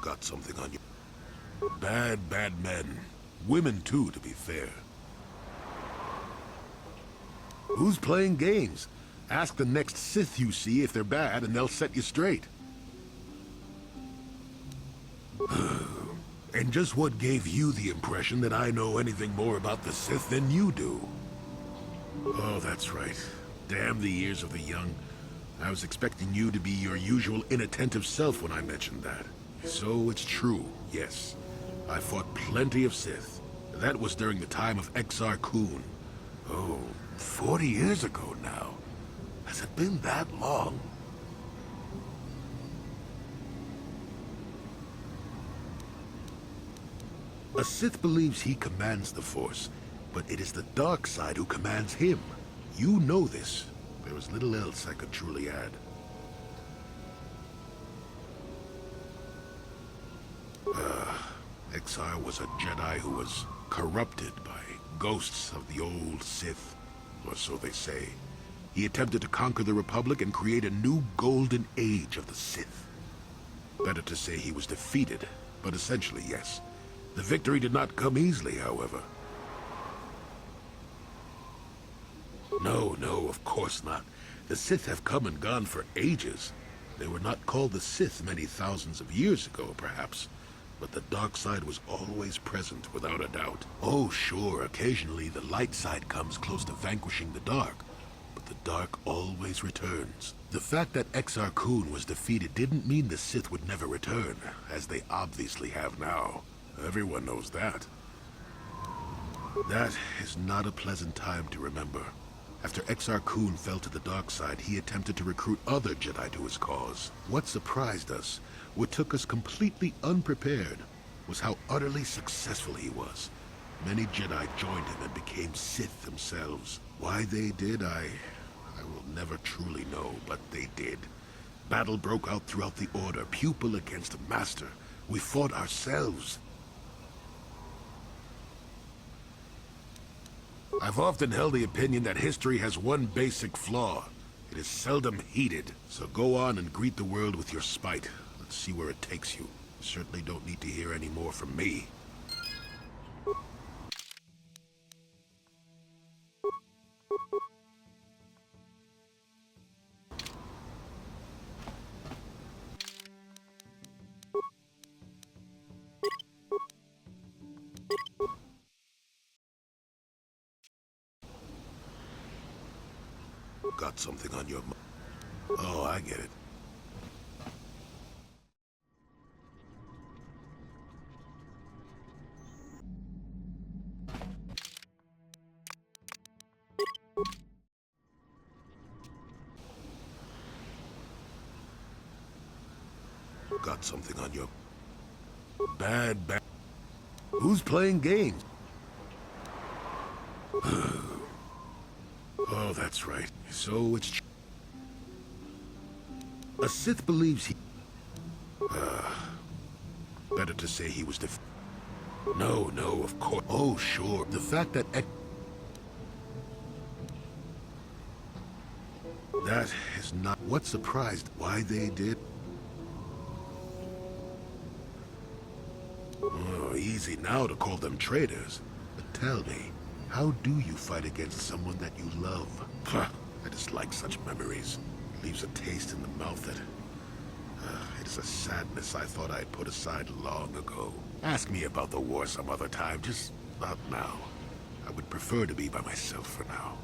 Got something on you. Bad, bad men. Women too, to be fair. Who's playing games? Ask the next Sith you see if they're bad, and they'll set you straight. And just what gave you the impression that I know anything more about the Sith than you do? Oh, that's right. Damn the ears of the young. I was expecting you to be your usual inattentive self when I mentioned that. So it's true, yes. I fought plenty of Sith. That was during the time of Exar Kun. Oh, 40 years ago now. Has it been that long? A Sith believes he commands the Force, but it is the dark side who commands him. You know this. There is little else I could truly add. Exar was a Jedi who was corrupted by ghosts of the old Sith, or so they say. He attempted to conquer the Republic and create a new golden age of the Sith. Better to say he was defeated, but essentially, yes. The victory did not come easily, however. No, of course not. The Sith have come and gone for ages. They were not called the Sith many thousands of years ago, perhaps. But the dark side was always present, without a doubt. Oh, sure, occasionally the light side comes close to vanquishing the dark. But the dark always returns. The fact that Exar Kun was defeated didn't mean the Sith would never return, as they obviously have now. Everyone knows that. That is not a pleasant time to remember. After Exar Kun fell to the dark side, he attempted to recruit other Jedi to his cause. What surprised us, what took us completely unprepared, was how utterly successful he was. Many Jedi joined him and became Sith themselves. Why they did, I will never truly know, but they did. Battle broke out throughout the Order, pupil against master. We fought ourselves. I've often held the opinion that history has one basic flaw. It is seldom heeded. So go on and greet the world with your spite. Let's see where it takes you. You certainly don't need to hear any more from me. Got something on your mind? Oh, I get it. Got something on your... Bad. Who's playing games? Oh, that's right. So it's... A Sith believes he... Better to say he was No, of course. Oh, sure. The fact that That is not... What surprised why they did? Oh, easy now to call them traitors. But tell me, how do you fight against someone that you love? I dislike such memories. It leaves a taste in the mouth that... it is a sadness I thought I'd put aside long ago. Ask me about the war some other time, just not now. I would prefer to be by myself for now.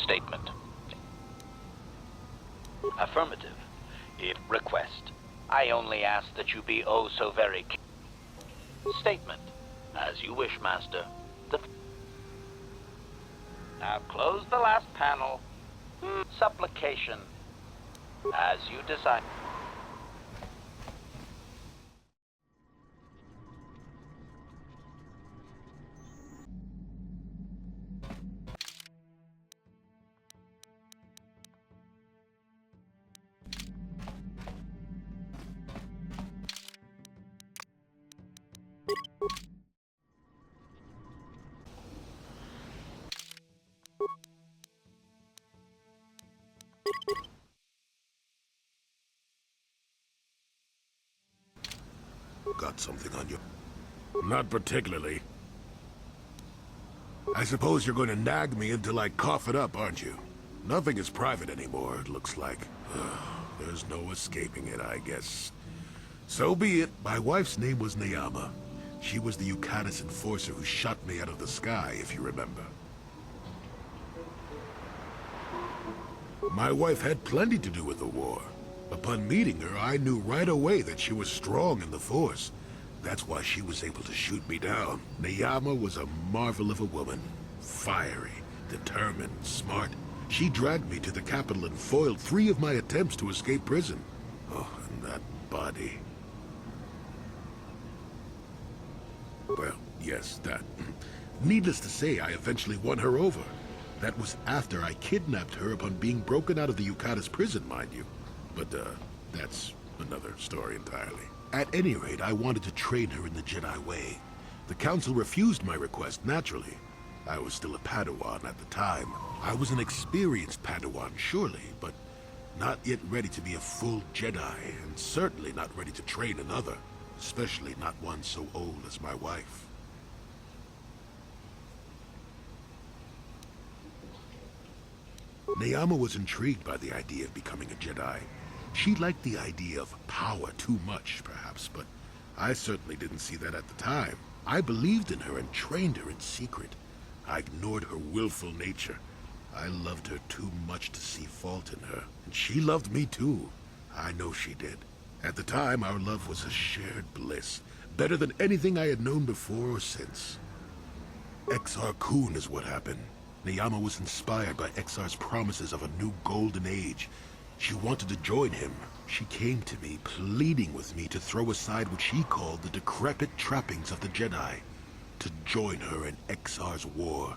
Statement. Affirmative. If request. I only ask that you be oh so very... Statement. As you wish, Master. Now close the last panel. Supplication. As you decide. got something on you. Not particularly. I suppose you're going to nag me until I cough it up, aren't you? Nothing is private anymore, it looks like. There's no escaping it, I guess. So be it. My wife's name was Neyama. She was the Yukatis enforcer who shot me out of the sky, if you remember. My wife had plenty to do with the war. Upon meeting her, I knew right away that she was strong in the Force. That's why she was able to shoot me down. Neyama was a marvel of a woman. Fiery, determined, smart. She dragged me to the capital and foiled 3 of my attempts to escape prison. Oh, and that body. Well, yes, that. Needless to say, I eventually won her over. That was after I kidnapped her upon being broken out of the Yukatis prison, mind you. But, that's another story entirely. At any rate, I wanted to train her in the Jedi way. The Council refused my request, naturally. I was still a Padawan at the time. I was an experienced Padawan, surely, but not yet ready to be a full Jedi, and certainly not ready to train another, especially not one so old as my wife. Neyama was intrigued by the idea of becoming a Jedi. She liked the idea of power too much, perhaps, but I certainly didn't see that at the time. I believed in her and trained her in secret. I ignored her willful nature. I loved her too much to see fault in her, and she loved me too. I know she did. At the time, our love was a shared bliss, better than anything I had known before or since. Exar Kun is what happened. Neyama was inspired by Exar's promises of a new golden age. She wanted to join him. She came to me, pleading with me to throw aside what she called the decrepit trappings of the Jedi, to join her in Exar's war.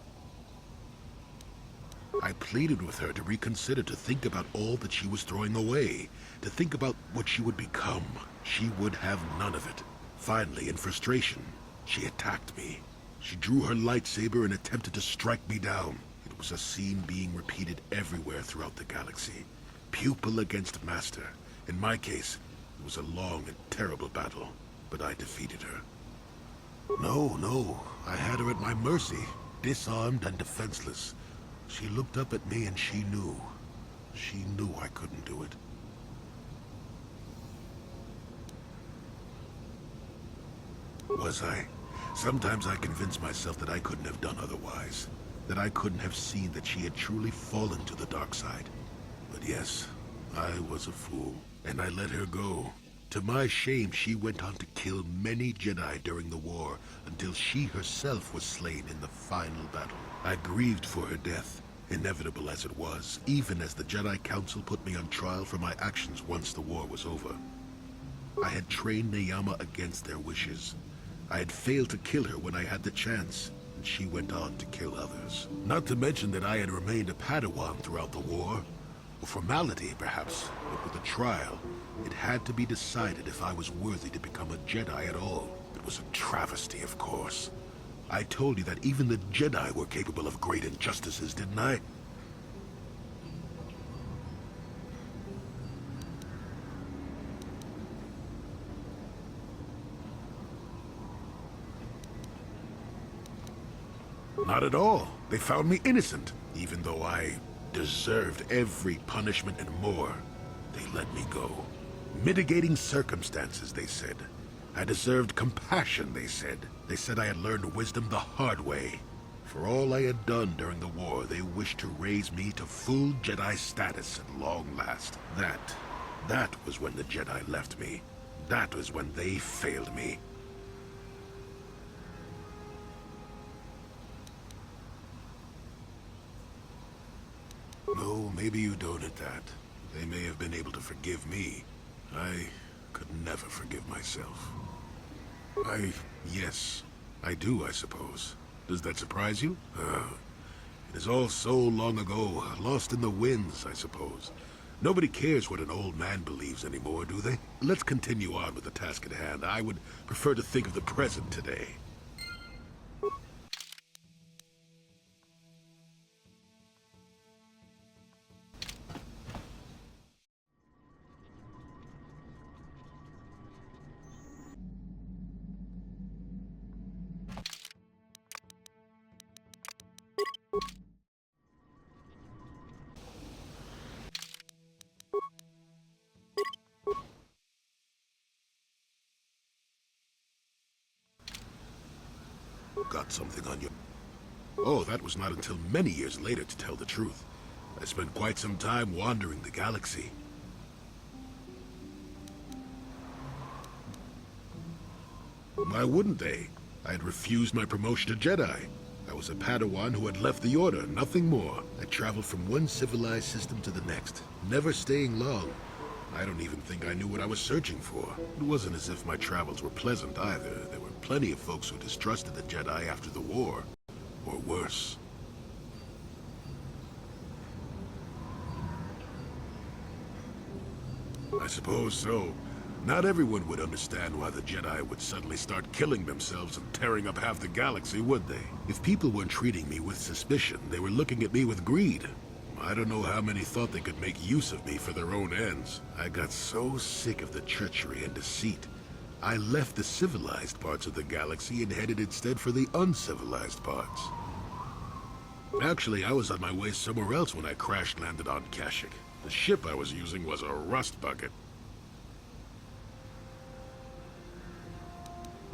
I pleaded with her to reconsider, to think about all that she was throwing away, to think about what she would become. She would have none of it. Finally, in frustration, she attacked me. She drew her lightsaber and attempted to strike me down. It was a scene being repeated everywhere throughout the galaxy. Pupil against master. In my case, it was a long and terrible battle, but I defeated her. No, I had her at my mercy, disarmed and defenseless. She looked up at me and she knew. She knew I couldn't do it. Was I? Sometimes I convince myself that I couldn't have done otherwise. That I couldn't have seen that she had truly fallen to the dark side. But yes, I was a fool, and I let her go. To my shame, she went on to kill many Jedi during the war, until she herself was slain in the final battle. I grieved for her death, inevitable as it was, even as the Jedi Council put me on trial for my actions once the war was over. I had trained Neyama against their wishes. I had failed to kill her when I had the chance, and she went on to kill others. Not to mention that I had remained a Padawan throughout the war. A formality, perhaps, but with a trial, it had to be decided if I was worthy to become a Jedi at all. It was a travesty, of course. I told you that even the Jedi were capable of great injustices, didn't I? Not at all. They found me innocent, even though I deserved every punishment and more. They let me go. Mitigating circumstances, they said. I deserved compassion, they said. They said I had learned wisdom the hard way. For all I had done during the war, they wished to raise me to full Jedi status at long last. That was when the Jedi left me. That was when they failed me. No, maybe you don't at that. They may have been able to forgive me. I could never forgive myself. Yes, I do, I suppose. Does that surprise you? It is all so long ago, lost in the winds, I suppose. Nobody cares what an old man believes anymore, do they? Let's continue on with the task at hand. I would prefer to think of the present today. got something on you. Oh, that was not until many years later, to tell the truth. I spent quite some time wandering the galaxy. Why wouldn't they? I had refused my promotion to Jedi. I was a Padawan who had left the Order, nothing more. I traveled from one civilized system to the next, never staying long. I don't even think I knew what I was searching for. It wasn't as if my travels were pleasant either. There were plenty of folks who distrusted the Jedi after the war, or worse. I suppose so. Not everyone would understand why the Jedi would suddenly start killing themselves and tearing up half the galaxy, would they? If people weren't treating me with suspicion, they were looking at me with greed. I don't know how many thought they could make use of me for their own ends. I got so sick of the treachery and deceit. I left the civilized parts of the galaxy and headed instead for the uncivilized parts. Actually, I was on my way somewhere else when I crash-landed on Kashyyyk. The ship I was using was a rust bucket.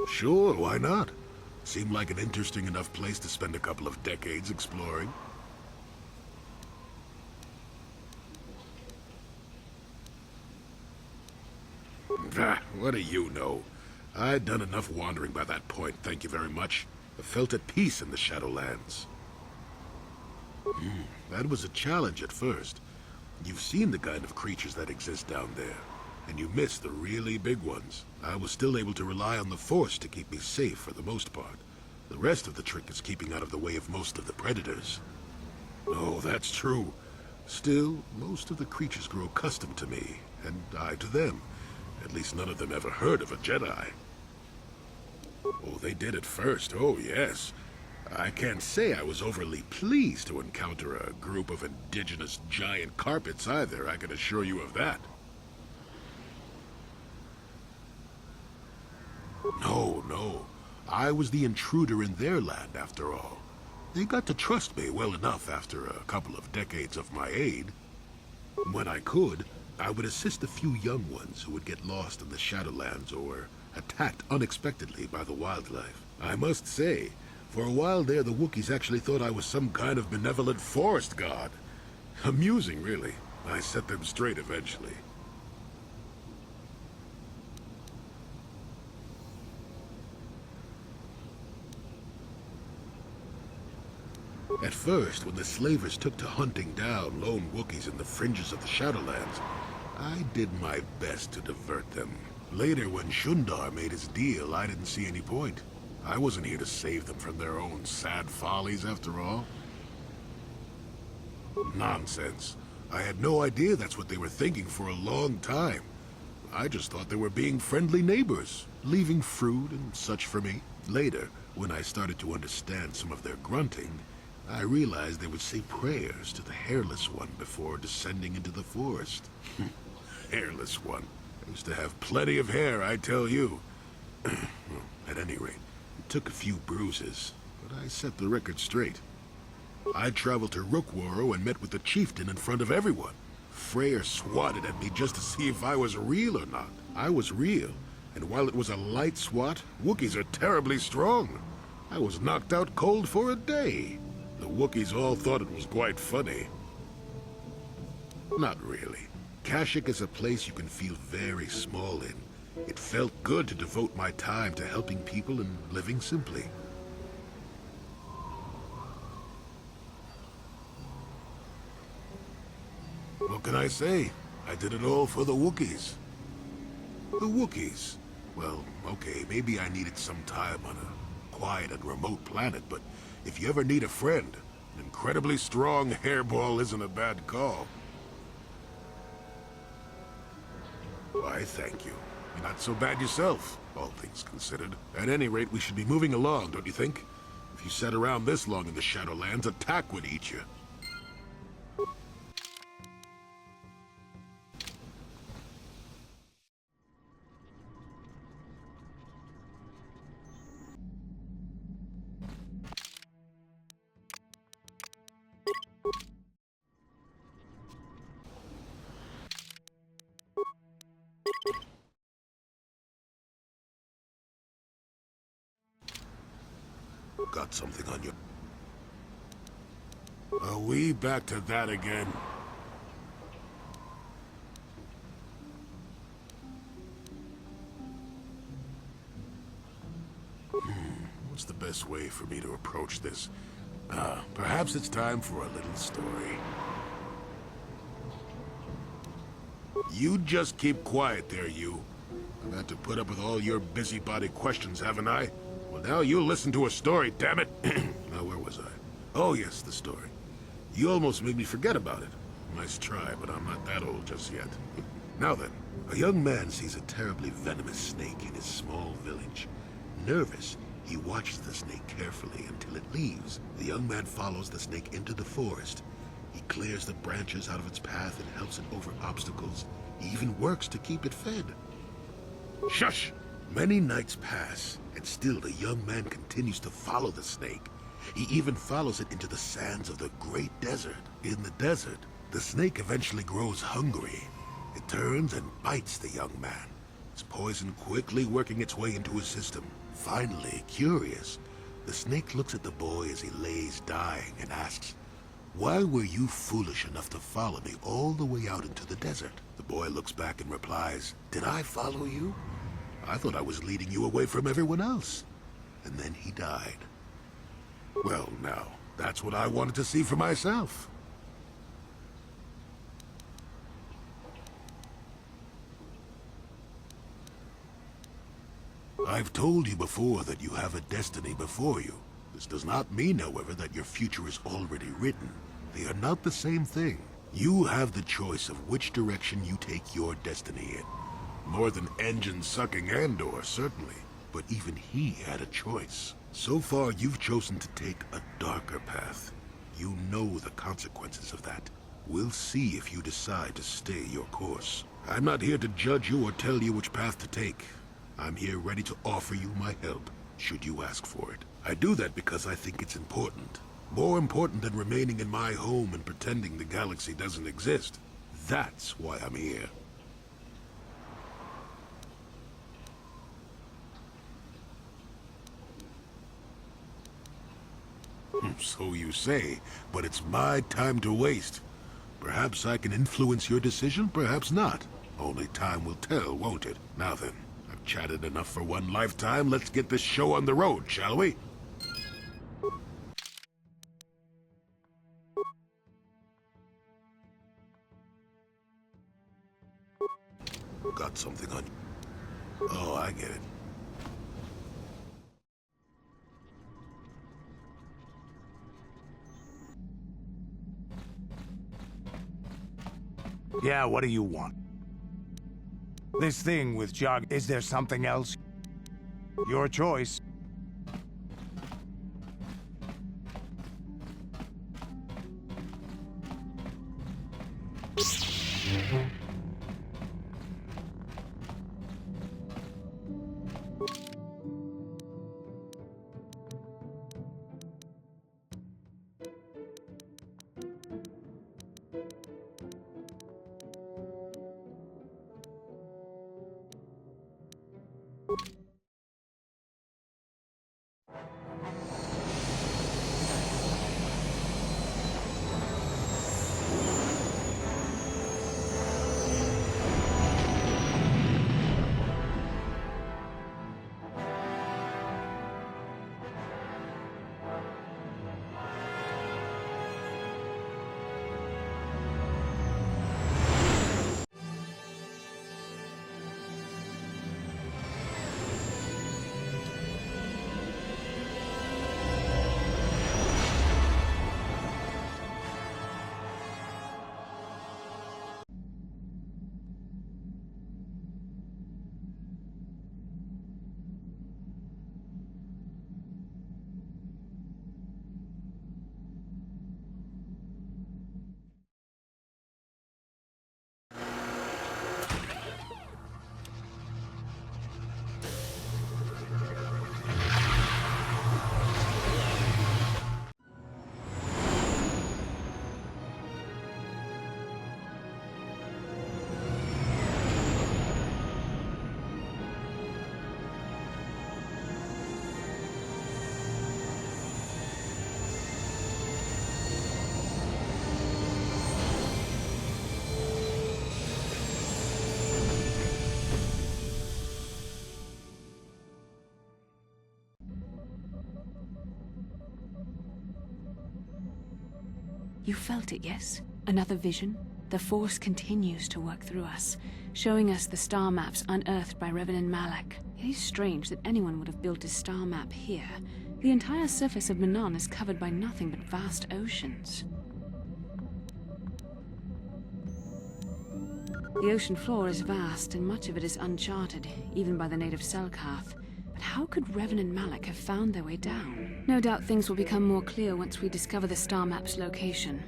Sure, why not? Seemed like an interesting enough place to spend a couple of decades exploring. What do you know? I'd done enough wandering by that point, thank you very much. I felt at peace in the Shadowlands. That was a challenge at first. You've seen the kind of creatures that exist down there, and you miss the really big ones. I was still able to rely on the Force to keep me safe for the most part. The rest of the trick is keeping out of the way of most of the predators. Oh, that's true. Still, most of the creatures grow accustomed to me, and I to them. At least none of them ever heard of a Jedi. Oh, they did at first, oh yes. I can't say I was overly pleased to encounter a group of indigenous giant carpets either, I can assure you of that. No, no. I was the intruder in their land, after all. They got to trust me well enough after a couple of decades of my aid. When I could, I would assist a few young ones who would get lost in the Shadowlands or attacked unexpectedly by the wildlife. I must say, for a while there, the Wookiees actually thought I was some kind of benevolent forest god. Amusing, really. I set them straight eventually. At first, when the slavers took to hunting down lone Wookiees in the fringes of the Shadowlands, I did my best to divert them. Later, when Shundar made his deal, I didn't see any point. I wasn't here to save them from their own sad follies, after all. Nonsense. I had no idea that's what they were thinking for a long time. I just thought they were being friendly neighbors, leaving fruit and such for me. Later, when I started to understand some of their grunting, I realized they would say prayers to the Hairless One before descending into the forest. Hairless One. I used to have plenty of hair, I tell you. At any rate, it took a few bruises, but I set the record straight. I traveled to Rookworo and met with the chieftain in front of everyone. Freyr swatted at me just to see if I was real or not. I was real, and while it was a light swat, Wookiees are terribly strong. I was knocked out cold for a day. The Wookiees all thought it was quite funny. Not really. Kashyyyk is a place you can feel very small in. It felt good to devote my time to helping people and living simply. What can I say? I did it all for the Wookiees. The Wookiees? Well, okay, maybe I needed some time on a quiet and remote planet, but if you ever need a friend, an incredibly strong hairball isn't a bad call. Why, thank you. You're not so bad yourself, all things considered. At any rate, we should be moving along, don't you think? If you sat around this long in the Shadowlands, attack would eat you. Got something on you. Are we back to that again? What's the best way for me to approach this? Perhaps it's time for a little story. You just keep quiet there, you. I've had to put up with all your busybody questions, haven't I? Well, now you listen to a story, damn it! Now, where was I? Oh, yes, the story. You almost made me forget about it. Nice try, but I'm not that old just yet. Now then, a young man sees a terribly venomous snake in his small village. Nervous, he watches the snake carefully until it leaves. The young man follows the snake into the forest. He clears the branches out of its path and helps it over obstacles. He even works to keep it fed. Shush! Many nights pass, and still the young man continues to follow the snake. He even follows it into the sands of the great desert. In the desert, the snake eventually grows hungry. It turns and bites the young man, its poison quickly working its way into his system. Finally, curious, the snake looks at the boy as he lays dying and asks, "Why were you foolish enough to follow me all the way out into the desert?" The boy looks back and replies, "Did I follow you? I thought I was leading you away from everyone else." And then he died. Well, now, that's what I wanted to see for myself. I've told you before that you have a destiny before you. This does not mean, however, that your future is already written. They are not the same thing. You have the choice of which direction you take your destiny in. More than engine-sucking Andor, certainly. But even he had a choice. So far, you've chosen to take a darker path. You know the consequences of that. We'll see if you decide to stay your course. I'm not here to judge you or tell you which path to take. I'm here ready to offer you my help, should you ask for it. I do that because I think it's important. More important than remaining in my home and pretending the galaxy doesn't exist. That's why I'm here. So you say, but it's my time to waste. Perhaps I can influence your decision, perhaps not. Only time will tell, won't it? Now then, I've chatted enough for one lifetime. Let's get this show on the road, shall we? Got something on you. Oh, I get it. Yeah, what do you want? This thing with Jog, is there something else? Your choice. You felt it, yes? Another vision? The Force continues to work through us, showing us the star maps unearthed by Reverend Malak. It is strange that anyone would have built a star map here. The entire surface of Manan is covered by nothing but vast oceans. The ocean floor is vast, and much of it is uncharted, even by the native Selkath. But how could Revan and Malak have found their way down? No doubt things will become more clear once we discover the star map's location.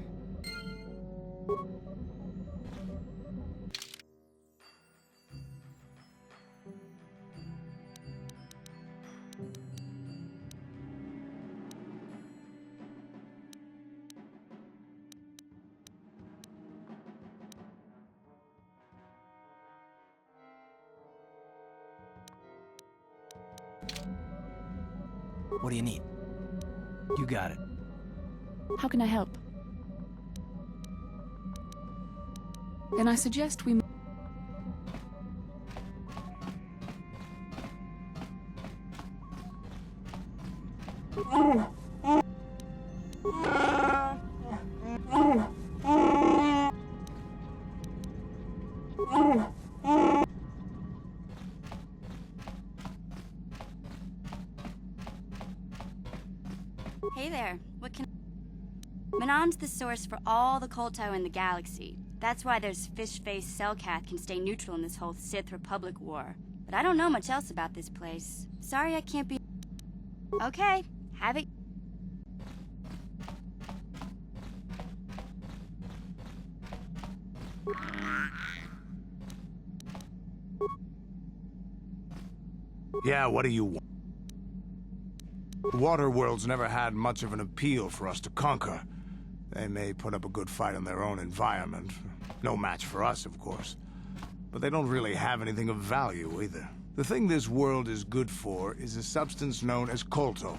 What do you need? You got it. How can I help? Then I suggest we... Hey there, what can... Manon's the source for all the Kolto in the galaxy. That's why there's fish-faced Selkath can stay neutral in this whole Sith Republic war. But I don't know much else about this place. Sorry I can't be... Okay, have it... Yeah, what do you want? The Waterworld's never had much of an appeal for us to conquer. They may put up a good fight in their own environment. No match for us, of course. But they don't really have anything of value, either. The thing this world is good for is a substance known as Kolto.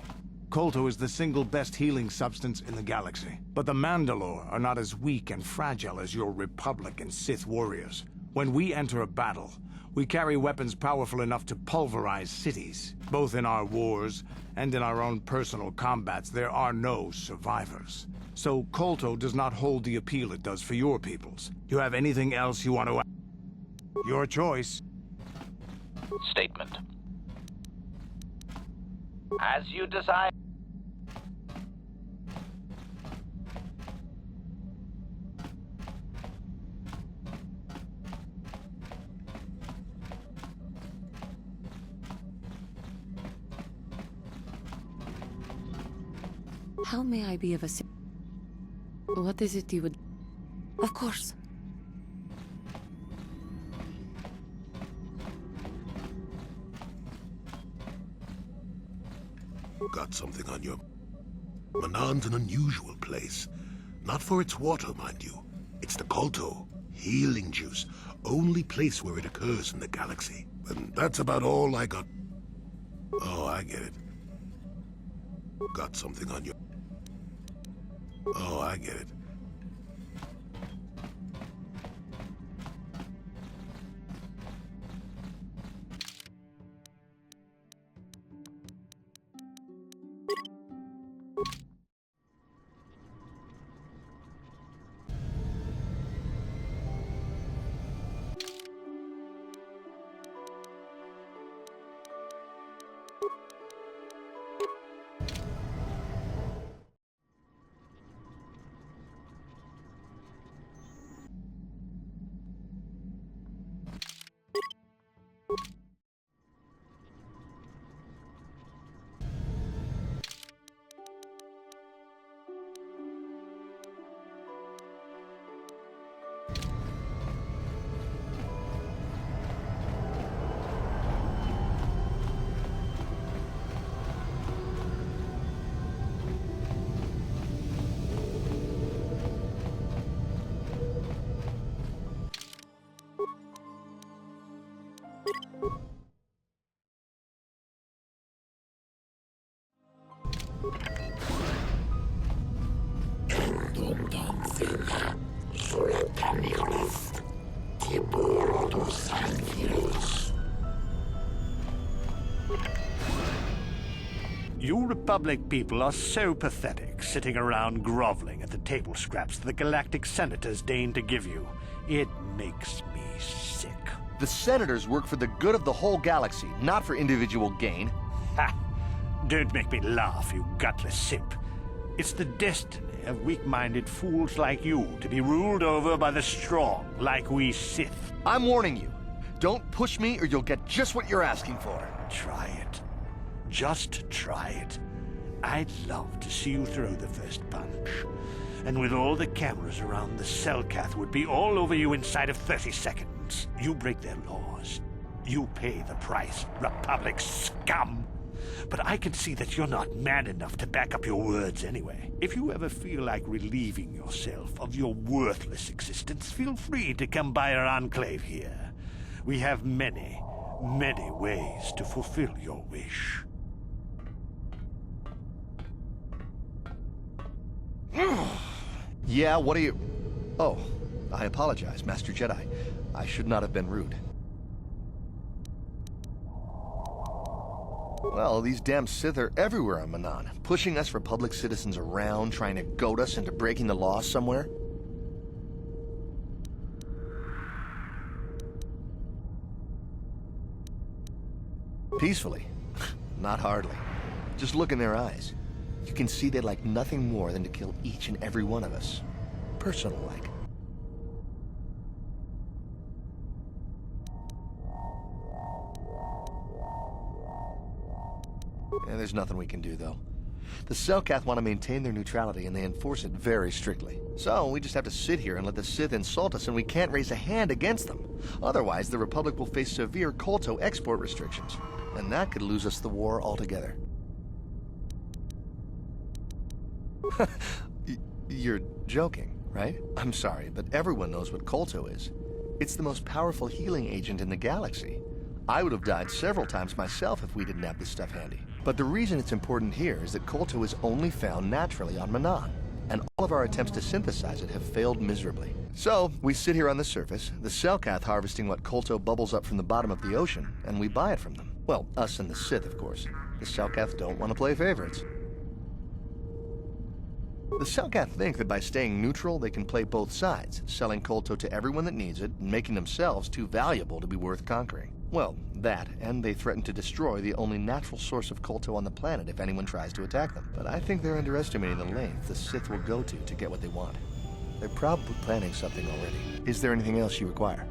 Kolto is the single best healing substance in the galaxy. But the Mandalore are not as weak and fragile as your Republic and Sith warriors. When we enter a battle, we carry weapons powerful enough to pulverize cities. Both in our wars and in our own personal combats, there are no survivors. So Kolto does not hold the appeal it does for your peoples. You have anything else you want to add? Your choice. Statement. As you desire. How may I be of assistance? What is it you would... Of course. Got something on you. Manan's an unusual place. Not for its water, mind you. It's the Kolto, healing juice. Only place where it occurs in the galaxy. And that's about all I got. Oh, I get it. Got something on you. Oh, I get it. You Republic people are so pathetic, sitting around groveling at the table scraps the Galactic Senators deign to give you. It makes me sick. The Senators work for the good of the whole galaxy, not for individual gain. Ha! Don't make me laugh, you gutless simp. It's the destiny of weak-minded fools like you to be ruled over by the strong, like we Sith. I'm warning you. Don't push me or you'll get just what you're asking for. Try it. Just try it. I'd love to see you throw the first punch. And with all the cameras around, the Selkath would be all over you inside of 30 seconds. You break their laws. You pay the price, Republic scum. But I can see that you're not man enough to back up your words anyway. If you ever feel like relieving yourself of your worthless existence, feel free to come by our enclave here. We have many, many ways to fulfill your wish. Yeah, what are you... Oh, I apologize, Master Jedi. I should not have been rude. Well, these damn Sith are everywhere on Manaan, pushing us Republic citizens around, trying to goad us into breaking the law somewhere. Peacefully? Not hardly. Just look in their eyes. You can see they'd like nothing more than to kill each and every one of us. Personal-like. Yeah, there's nothing we can do, though. The Selkath want to maintain their neutrality, and they enforce it very strictly. So, we just have to sit here and let the Sith insult us, and we can't raise a hand against them. Otherwise, the Republic will face severe Kolto export restrictions, and that could lose us the war altogether. You're joking, right? I'm sorry, but everyone knows what Kolto is. It's the most powerful healing agent in the galaxy. I would have died several times myself if we didn't have this stuff handy. But the reason it's important here is that Kolto is only found naturally on Manaan, and all of our attempts to synthesize it have failed miserably. So, we sit here on the surface, the Selkath harvesting what Kolto bubbles up from the bottom of the ocean, and we buy it from them. Well, us and the Sith, of course. The Selkath don't want to play favorites. The Selkath think that by staying neutral, they can play both sides, selling Kolto to everyone that needs it, and making themselves too valuable to be worth conquering. Well, that, and they threaten to destroy the only natural source of Kolto on the planet if anyone tries to attack them. But I think they're underestimating the length the Sith will go to get what they want. They're probably planning something already. Is there anything else you require?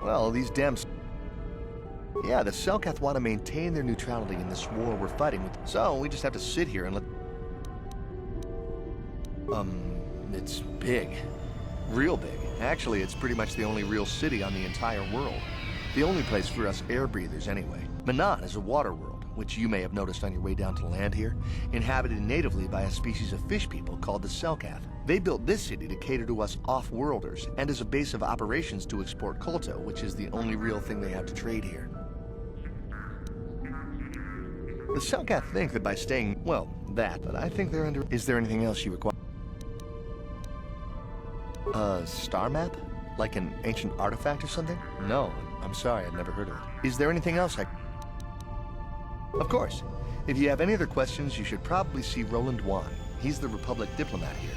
Well, these damn... Yeah, the Selkath want to maintain their neutrality in this war we're fighting with. So, we just have to sit here and let... It's big. Real big. Actually, it's pretty much the only real city on the entire world. The only place for us air breathers, anyway. Manaan is a water world, which you may have noticed on your way down to land here, inhabited natively by a species of fish people called the Selkath. They built this city to cater to us off-worlders, and as a base of operations to export Kolto, which is the only real thing they have to trade here. The Selkath think that by staying, well, that, but I think they're under... Is there anything else you require? A star map? Like an ancient artifact or something? No, I'm sorry, I've never heard of it. Is there anything else I... Of course. If you have any other questions, you should probably see Roland Wan. He's the Republic diplomat here.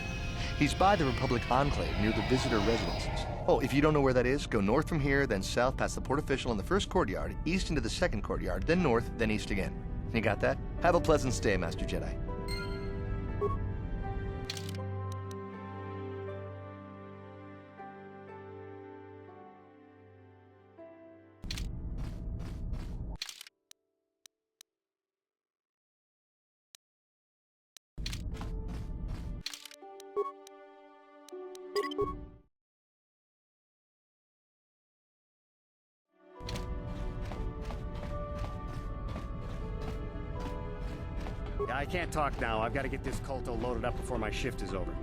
He's by the Republic Enclave near the visitor residences. Oh, if you don't know where that is, go north from here, then south past the port official in the first courtyard, east into the second courtyard, then north, then east again. You got that? Have a pleasant stay, Master Jedi. Yeah, I can't talk now. I've got to get this Kolto loaded up before my shift is over.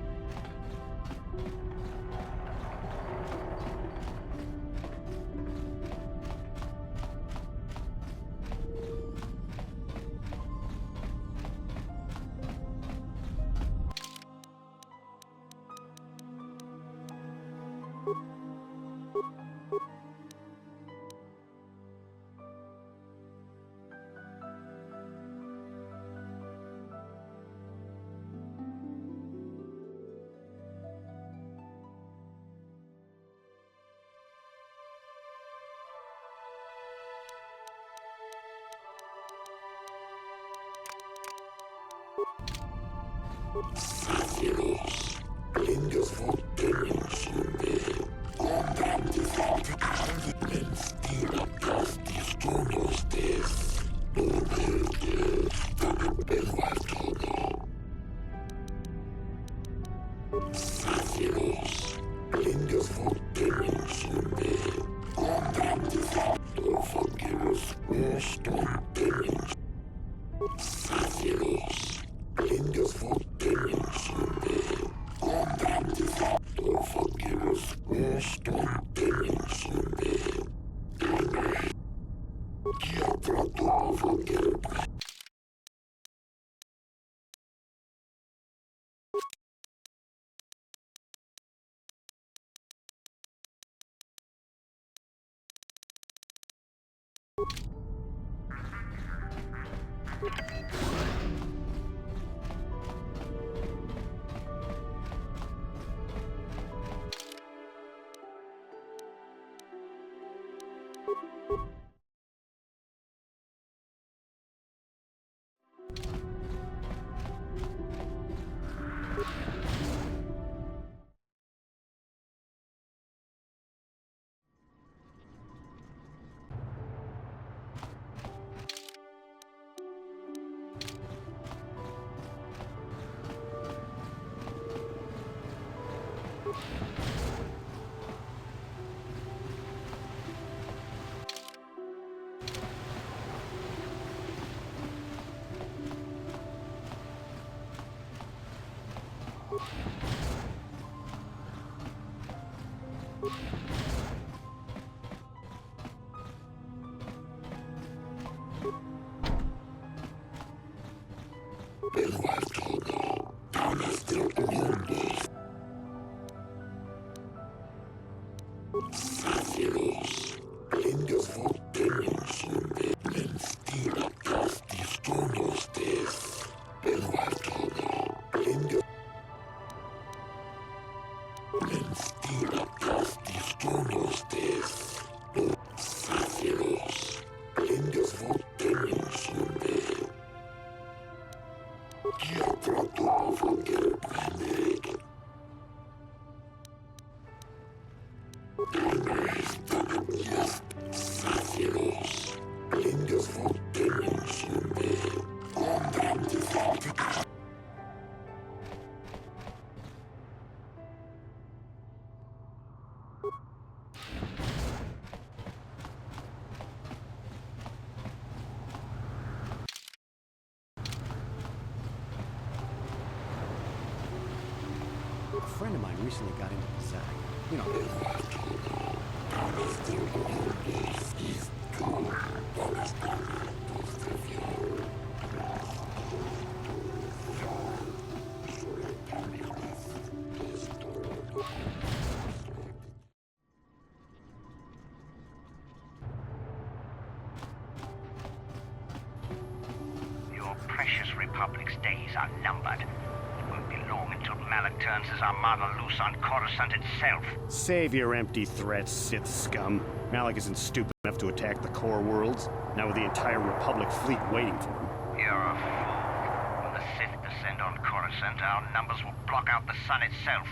A friend of mine recently got into the Zag. You know. Your precious Republic's days are numbered. It won't be long until Malak turns his armada loose on Coruscant itself. Save your empty threats, Sith scum. Malak isn't stupid enough to attack the core worlds, now with the entire Republic fleet waiting for him. You're a fool. When the Sith descend on Coruscant, our numbers will block out the sun itself.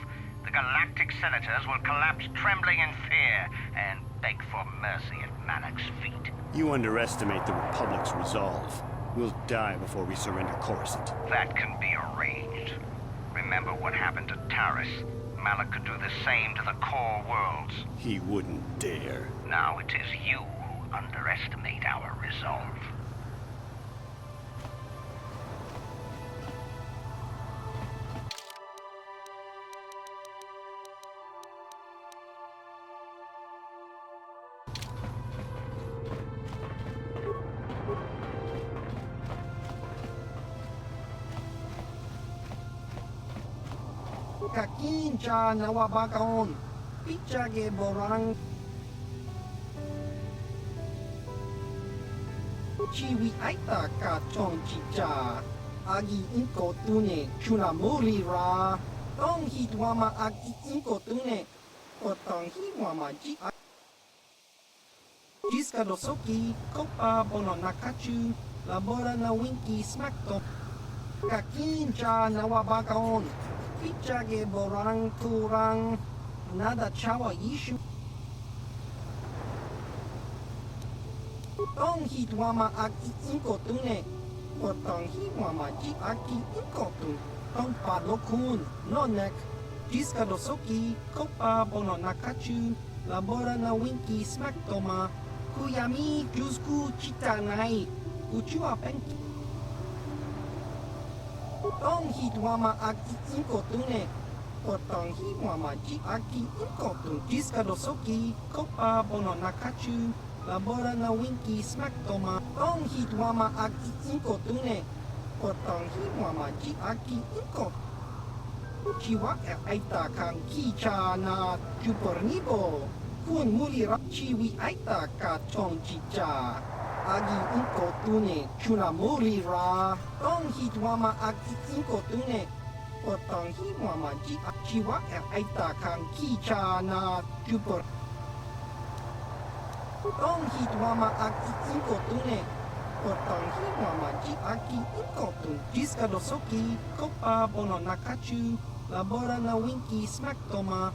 The galactic senators will collapse trembling in fear and beg for mercy at Malak's feet. You underestimate the Republic's resolve. We'll die before we surrender Coruscant. That can be arranged. Remember what happened to Taris. Malak could do the same to the core worlds. He wouldn't dare. Now it is you who underestimate our resolve. Kakincha nawabakaon, pichage borang. Chiwi aita ka chong chicha, agi inko tune chunamuri ra. Tong hitwama agi inko tune, kotong hiwama ji. Jiska dosoki, kopa bono nakachu, labora na winki smakto. Kakincha nawabakon. Pichage borang turang. Nada chawa yishu. Tong hitwama aki inkotune. Potong hiwama ji aki inkotun. Tong padokun. Nonek. Jiska dosoki. Kopa bono nakachu. Labora na winki smaktoma. Kuyami jusku chitanai. Uchua penki. Tong hitwama aki inkotune. Potong hiwama ji aki inkotun. Jiska dosoki. Kopa bono nakachu. Labora na winki smaktoma. Tong hitwama aki inkotune. Potong hiwama ji aki inkotun. Chiwa aita kang kicha na jupornibo. Kun mulira chiwi aita ka chong chicha. Agi inko tune chuna mulira. Tong hitwama aki inko tune. Potong hiwama ji chiwa aita kang kicha na jupor. Tong hitwama aki inko tune. Potong hiwama ji aki inko tune. Jiska dosoki kopa bono nakachu. Labora na winki smaktoma.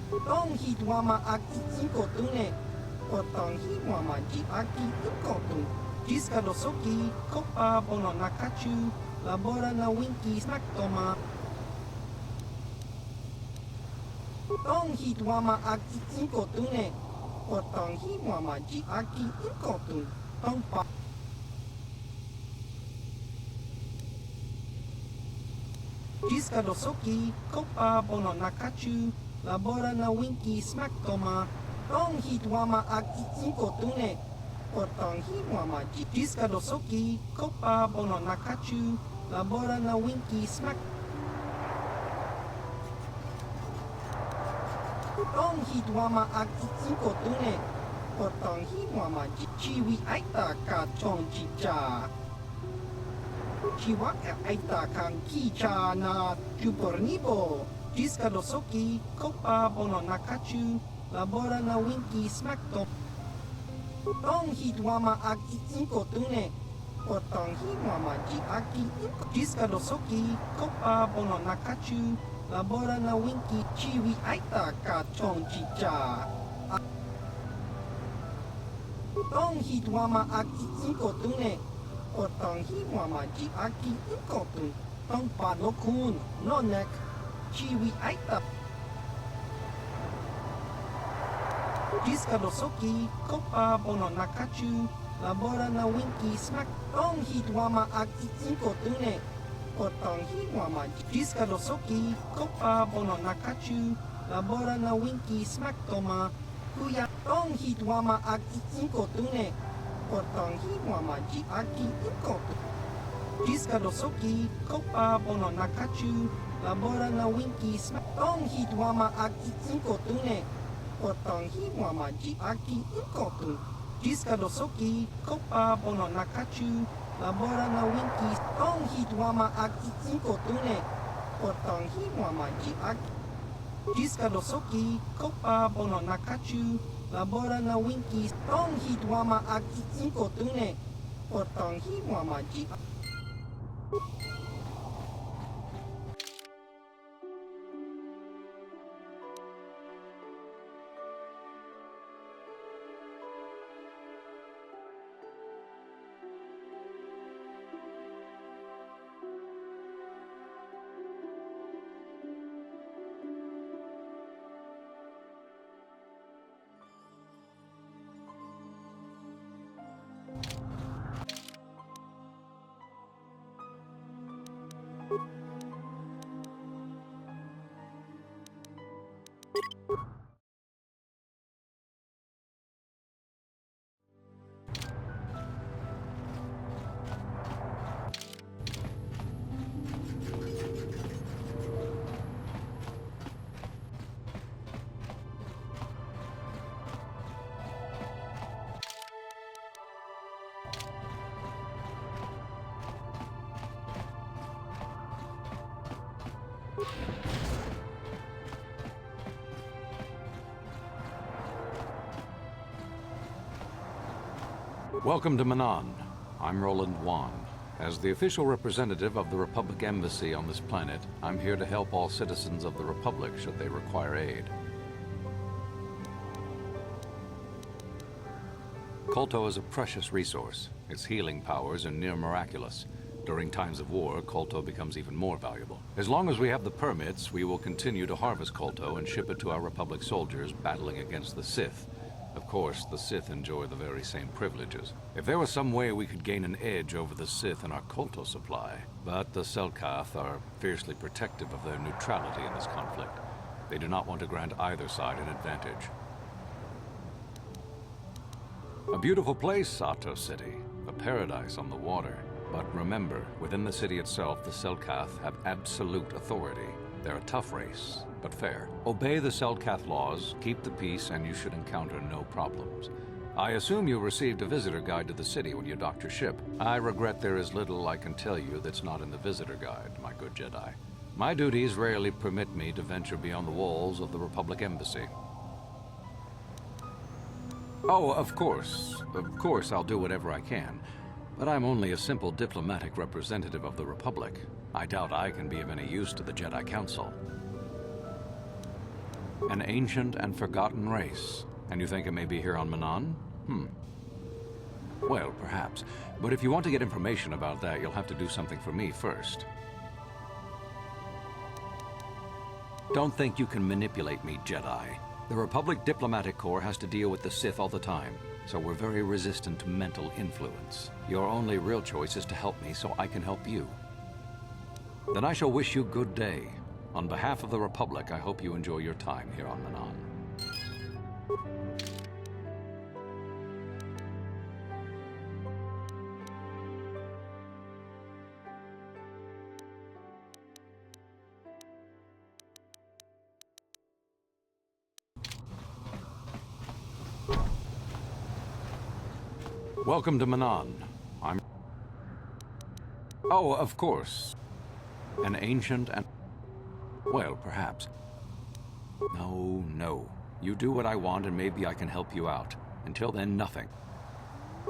Tong hitwama aki inkotune. Potong hiwama ji aki inkotun. Jiska dosoki kopa bono nakachu. Labora na winki smaktoma. Tong hitwama aki inkotune. Potong hiwama ji aki inkotun. Tong pa. Jiska dosoki, kopa bono nakachu, labora na winki smaktoma. Tong hitwama aki inkotune. Potong hiwama ji. Jiska dosoki, kopa bono nakachu, labora na winki smak. Tong hitwama aki inkotune. Potong hiwama ji. Chiwi aita ka chong chicha. Chiwa aita kang kicha na jupornibo. Jiska dosoki, kopa bono nakachu, labora na winki smakto. Tong hitwama aki inkotune. Potong hiwama ji aki inko. Jiska dosoki, kopa bono nakachu, labora na winki. Chiwi aita ka chong chicha. Tong hitwama aki inkotune. Potong hiwama ji aki inkotun. Tong padokun. Nonek. Chiwi aita. Jiska dosoki. Kopa bono nakachu. Labora na winki smak. Tong hitwama aki inkotune. Potong hiwama ji. Jiska dosoki. Kopa bono nakachu. Labora na winki smaktoma. Kuya. Tong hitwama aki inkotune. Potong hiwama ji aki inkotun. Jiska dosoki, kopa bono nakachu, labora na winki smak. Tong hitwama aki inkotune. Potong hiwama ji aki inkotun. Jiska dosoki, kopa bono nakachu, labora na winki. Tong hitwama aki inkotune. Potong hiwama ji aki. Jiska dosoki, kopa bono nakachu, labora na winki. Tong hitwama aki inkotune. Potong hiwama ji. Welcome to Manon. I'm Roland Wan. As the official representative of the Republic Embassy on this planet, I'm here to help all citizens of the Republic should they require aid. Kolto is a precious resource. Its healing powers are near miraculous. During times of war, Kolto becomes even more valuable. As long as we have the permits, we will continue to harvest Kolto and ship it to our Republic soldiers battling against the Sith. Of course, the Sith enjoy the very same privileges. If there was some way we could gain an edge over the Sith in our Kolto supply, but the Selkath are fiercely protective of their neutrality in this conflict. They do not want to grant either side an advantage. A beautiful place, Ahto City. A paradise on the water. But remember, within the city itself, the Selkath have absolute authority. They're a tough race, but fair. Obey the Selkath laws, keep the peace, and you should encounter no problems. I assume you received a visitor guide to the city when you docked your ship. I regret there is little I can tell you that's not in the visitor guide, my good Jedi. My duties rarely permit me to venture beyond the walls of the Republic Embassy. Oh, of course I'll do whatever I can. But I'm only a simple diplomatic representative of the Republic. I doubt I can be of any use to the Jedi Council. An ancient and forgotten race. And you think it may be here on Manaan? Well, perhaps. But if you want to get information about that, you'll have to do something for me first. Don't think you can manipulate me, Jedi. The Republic Diplomatic Corps has to deal with the Sith all the time, so we're very resistant to mental influence. Your only real choice is to help me so I can help you. Then I shall wish you good day. On behalf of the Republic, I hope you enjoy your time here on Manaan. Welcome to Manaan. Oh, of course. An ancient and... Well, perhaps. No. You do what I want and maybe I can help you out. Until then, nothing.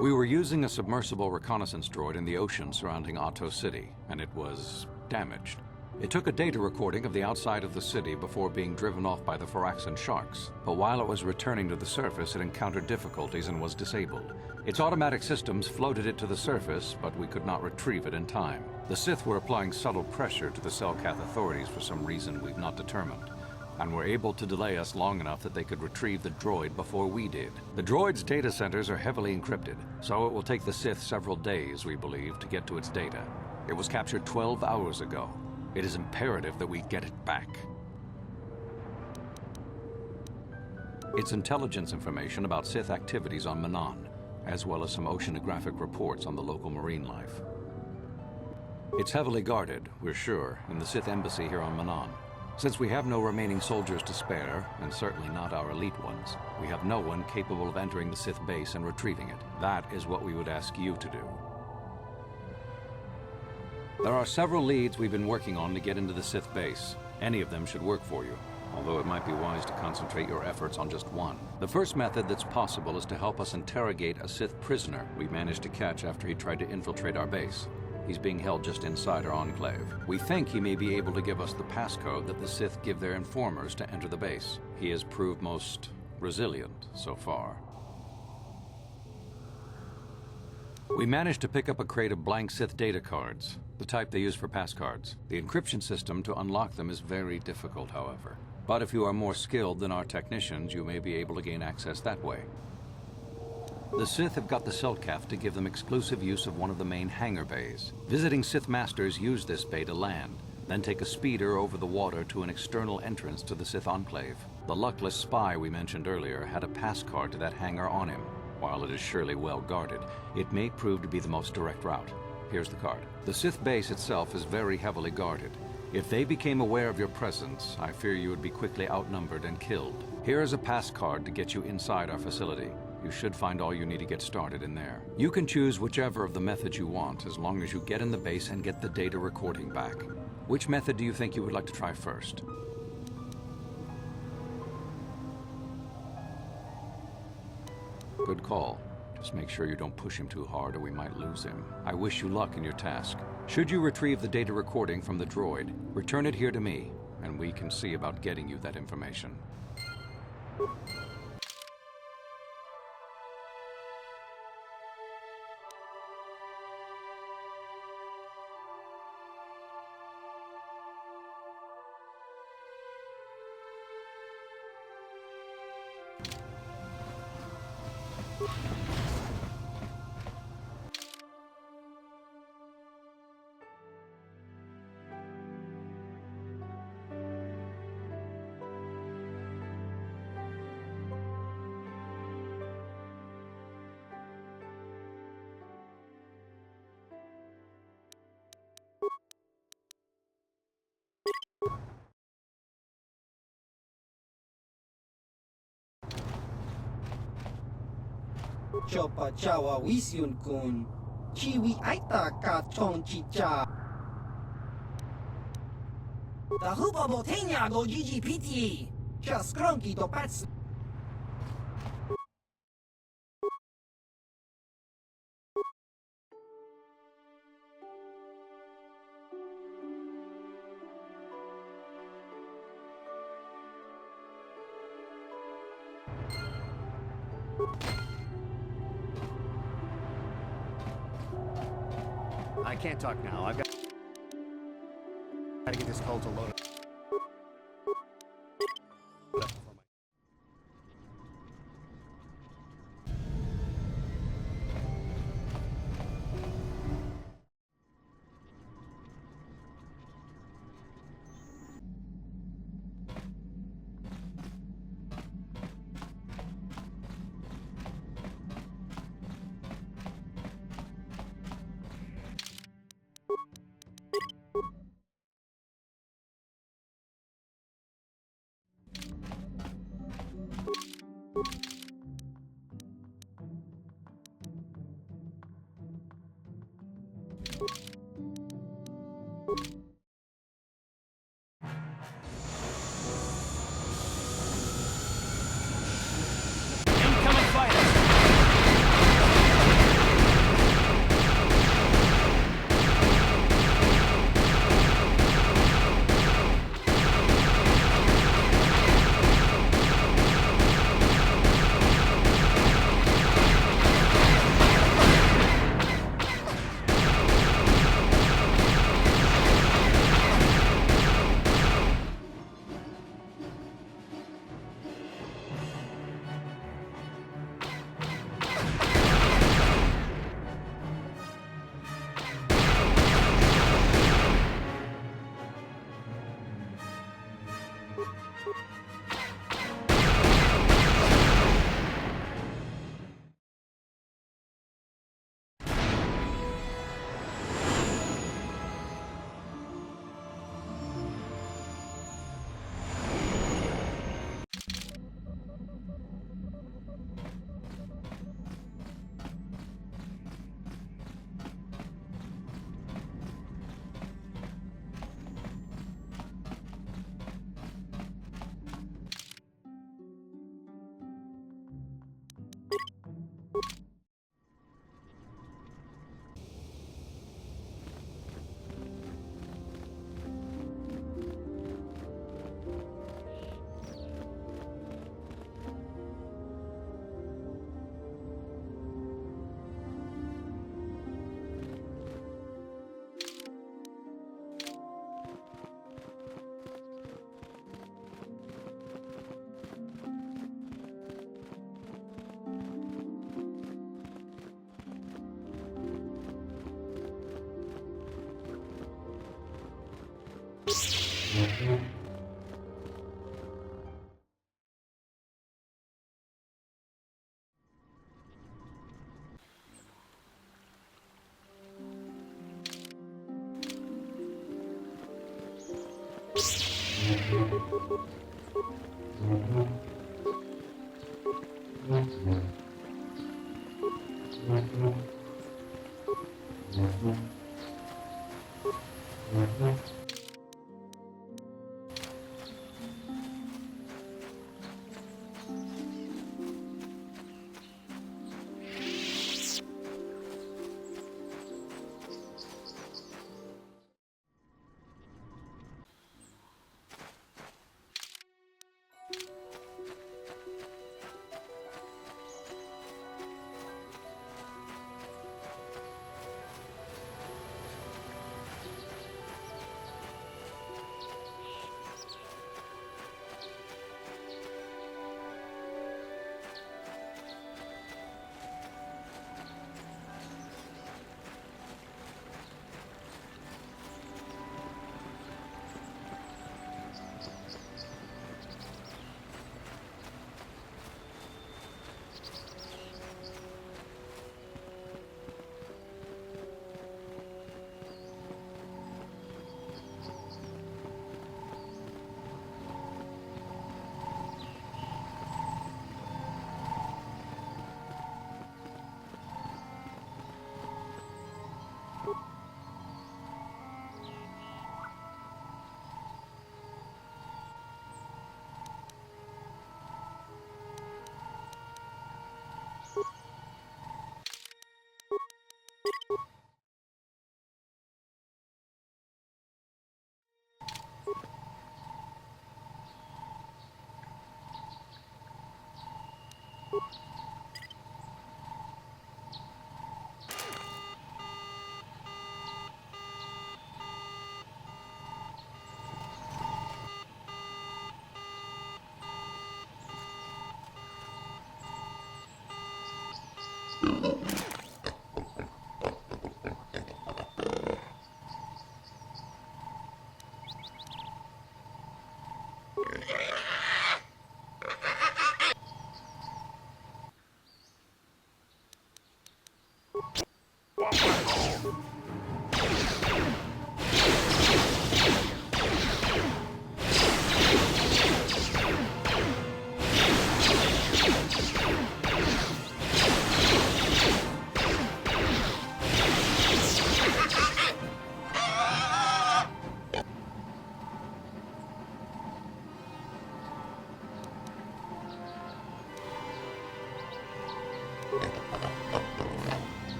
We were using a submersible reconnaissance droid in the ocean surrounding Ahto City, and it was damaged. It took a data recording of the outside of the city before being driven off by the Faraxan sharks, but while it was returning to the surface, it encountered difficulties and was disabled. Its automatic systems floated it to the surface, but we could not retrieve it in time. The Sith were applying subtle pressure to the Selkath authorities for some reason we've not determined, and were able to delay us long enough that they could retrieve the droid before we did. The droid's data centers are heavily encrypted, so it will take the Sith several days, we believe, to get to its data. It was captured 12 hours ago. It is imperative that we get it back. It's intelligence information about Sith activities on Manaan, as well as some oceanographic reports on the local marine life. It's heavily guarded, we're sure, in the Sith embassy here on Manaan. Since we have no remaining soldiers to spare, and certainly not our elite ones, we have no one capable of entering the Sith base and retrieving it. That is what we would ask you to do. There are several leads we've been working on to get into the Sith base. Any of them should work for you, although it might be wise to concentrate your efforts on just one. The first method that's possible is to help us interrogate a Sith prisoner we managed to catch after he tried to infiltrate our base. He's being held just inside our enclave. We think he may be able to give us the passcode that the Sith give their informers to enter the base. He has proved most resilient so far. We managed to pick up a crate of blank Sith data cards, the type they use for passcards. The encryption system to unlock them is very difficult, however. But if you are more skilled than our technicians, you may be able to gain access that way. The Sith have got the Selkath to give them exclusive use of one of the main hangar bays. Visiting Sith Masters use this bay to land, then take a speeder over the water to an external entrance to the Sith Enclave. The luckless spy we mentioned earlier had a passcard to that hangar on him. While it is surely well guarded, it may prove to be the most direct route. Here's the card. The Sith base itself is very heavily guarded. If they became aware of your presence, I fear you would be quickly outnumbered and killed. Here is a pass card to get you inside our facility. You should find all you need to get started in there. You can choose whichever of the methods you want, as long as you get in the base and get the data recording back. Which method do you think you would like to try first? Good call. Just make sure you don't push him too hard or we might lose him. I wish you luck in your task. Should you retrieve the data recording from the droid, return it here to me, and we can see about getting you that information. Chopa chawa wisyun kun. Chiwi aita ka chong chicha. Da hupa botenia go GGPT. Just grunky to pats. I can't talk now. I've got to get this call to load.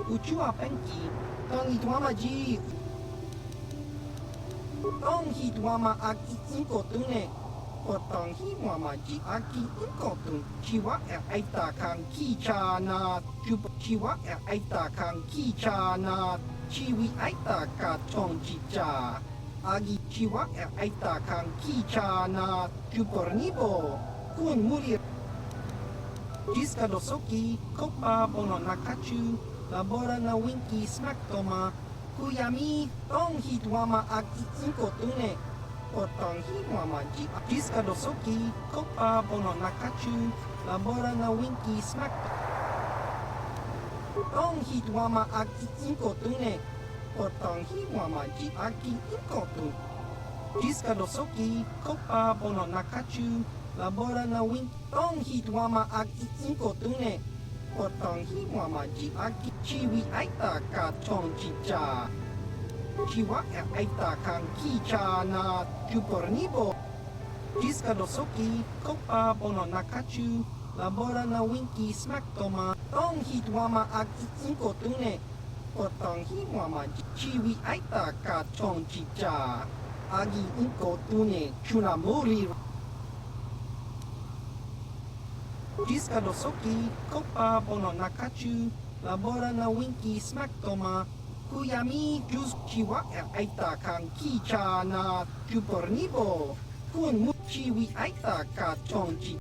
Uchua penki. Tongi tuama ji. Tongi tuama aki inko tune. Potonghi mama ji aki inko tun. Chiwa aita kang kichana. Chiwa aita kang kichana. Chiwi aita ka chong chicha. Agi chiwa aita kang kichana. Chupornibo. Kun muri. Jiska dosoki. Kopa bono nakachu. Labora na winki smack toma. Kuyami. Tonghi tuama aki inko tune. Potonghi mama ji. Jiska dosoki. Kopa bono nakachu. Labora na winki smack. Tonghi tuama aki inko tune. Potonghi mama ji aki inko tune. Jiska dosoki. Kopa bono nakachu. Labora na winki. Tonghi tuama aki inko tune. Potonghi mama ji aki. Chiwi aita ka chong chicha. Chiwa aita kang kichana. Chupornibo. Jiska dosoki. Kopa bono nakachu. Labora na winki smack toma. Tonghi tuama aki inko tune. Potonghi mama ji. Chiwi aita ka chong chicha. Agi inko tune. Chunamuri. Jiska dosoki. Kopa bono nakachu. Labora na winki smack toma. Kuyami jus chiwa aita kang kichana. Chupornibo. Kun mu chiwi aita ka chong chicha.